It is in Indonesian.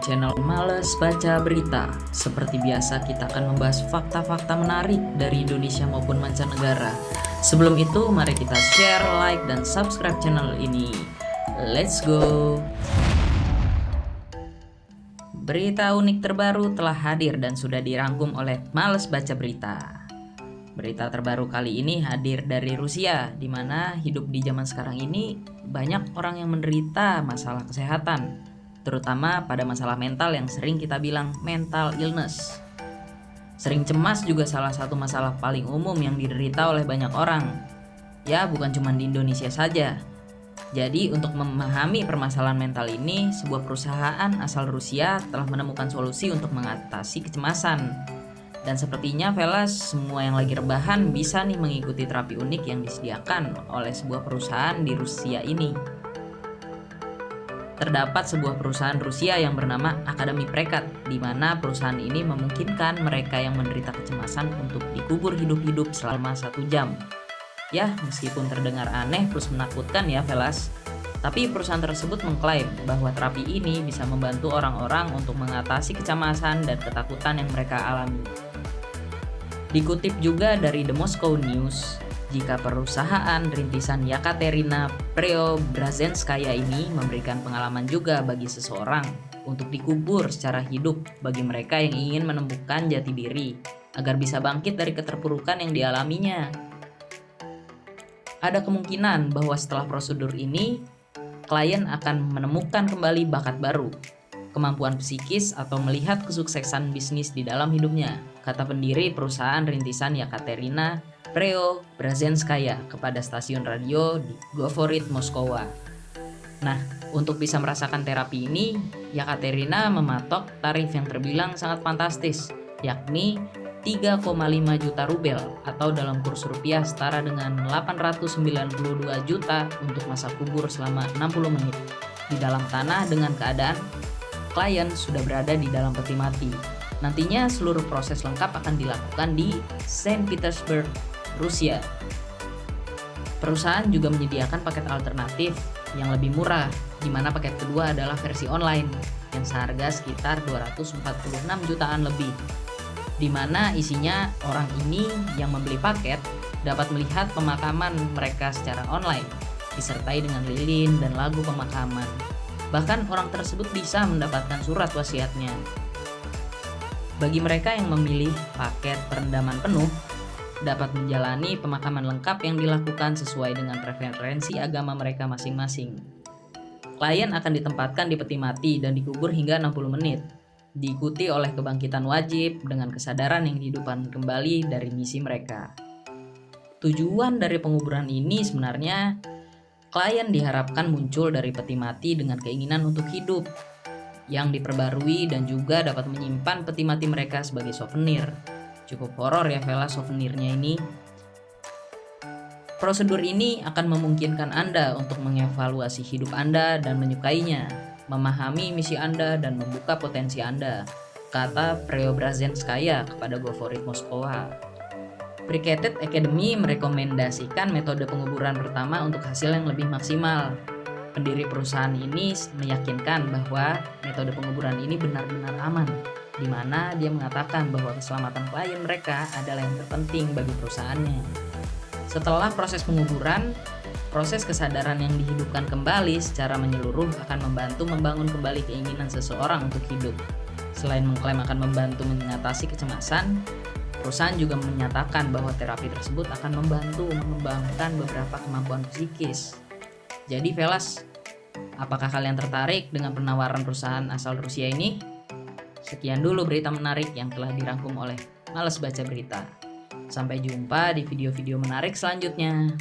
channel Males Baca Berita. Seperti biasa kita akan membahas fakta-fakta menarik dari Indonesia maupun mancanegara. Sebelum itu mari kita share, like, dan subscribe channel ini. Let's go! Berita unik terbaru telah hadir dan sudah dirangkum oleh Males Baca Berita. Berita terbaru kali ini hadir dari Rusia, di mana hidup di zaman sekarang ini banyak orang yang menderita masalah kesehatan, terutama pada masalah mental yang sering kita bilang mental illness. Sering cemas juga salah satu masalah paling umum yang diderita oleh banyak orang. Ya, bukan cuma di Indonesia saja. Jadi, untuk memahami permasalahan mental ini, sebuah perusahaan asal Rusia telah menemukan solusi untuk mengatasi kecemasan. Dan sepertinya Velas, semua yang lagi rebahan bisa nih mengikuti terapi unik yang disediakan oleh sebuah perusahaan di Rusia ini. Terdapat sebuah perusahaan Rusia yang bernama Akademi Prekat, di mana perusahaan ini memungkinkan mereka yang menderita kecemasan untuk dikubur hidup-hidup selama 1 jam. Ya, meskipun terdengar aneh plus menakutkan ya Velas, tapi perusahaan tersebut mengklaim bahwa terapi ini bisa membantu orang-orang untuk mengatasi kecemasan dan ketakutan yang mereka alami. Dikutip juga dari The Moscow News, jika perusahaan rintisan Yekaterina Preobrazhenskaya ini memberikan pengalaman juga bagi seseorang untuk dikubur secara hidup bagi mereka yang ingin menemukan jati diri agar bisa bangkit dari keterpurukan yang dialaminya. Ada kemungkinan bahwa setelah prosedur ini, klien akan menemukan kembali bakat baru, kemampuan psikis, atau melihat kesuksesan bisnis di dalam hidupnya, kata pendiri perusahaan rintisan Yekaterina Preobrazhenskaya kepada stasiun radio di Govorit Moskowa. Nah, untuk bisa merasakan terapi ini, Yekaterina mematok tarif yang terbilang sangat fantastis, yakni 3,5 juta rubel atau dalam kurs rupiah setara dengan 892 juta untuk masa kubur selama 60 menit di dalam tanah dengan keadaan klien sudah berada di dalam peti mati. Nantinya seluruh proses lengkap akan dilakukan di Saint Petersburg, Rusia. Perusahaan juga menyediakan paket alternatif yang lebih murah, di mana paket kedua adalah versi online yang seharga sekitar 246 jutaan lebih, di mana isinya orang ini yang membeli paket dapat melihat pemakaman mereka secara online, disertai dengan lilin dan lagu pemakaman. Bahkan orang tersebut bisa mendapatkan surat wasiatnya. Bagi mereka yang memilih paket perendaman penuh, dapat menjalani pemakaman lengkap yang dilakukan sesuai dengan preferensi agama mereka masing-masing. Klien akan ditempatkan di peti mati dan dikubur hingga 60 menit, diikuti oleh kebangkitan wajib dengan kesadaran yang dihidupkan kembali dari misi mereka. Tujuan dari penguburan ini sebenarnya, klien diharapkan muncul dari peti mati dengan keinginan untuk hidup yang diperbarui dan juga dapat menyimpan peti mati mereka sebagai souvenir. Cukup horor ya Vela souvenirnya ini. Prosedur ini akan memungkinkan Anda untuk mengevaluasi hidup Anda dan menyukainya, memahami misi Anda dan membuka potensi Anda, kata Preobrazhenskaya kepada Govorit Moskowa. Prekat Academy merekomendasikan metode penguburan pertama untuk hasil yang lebih maksimal. Pendiri perusahaan ini meyakinkan bahwa metode penguburan ini benar-benar aman, di mana dia mengatakan bahwa keselamatan klien mereka adalah yang terpenting bagi perusahaannya. Setelah proses penguburan, proses kesadaran yang dihidupkan kembali secara menyeluruh akan membantu membangun kembali keinginan seseorang untuk hidup. Selain mengklaim akan membantu mengatasi kecemasan, perusahaan juga menyatakan bahwa terapi tersebut akan membantu mengembangkan beberapa kemampuan psikis. Jadi Velas, apakah kalian tertarik dengan penawaran perusahaan asal Rusia ini? Sekian dulu berita menarik yang telah dirangkum oleh Males Baca Berita. Sampai jumpa di video-video menarik selanjutnya.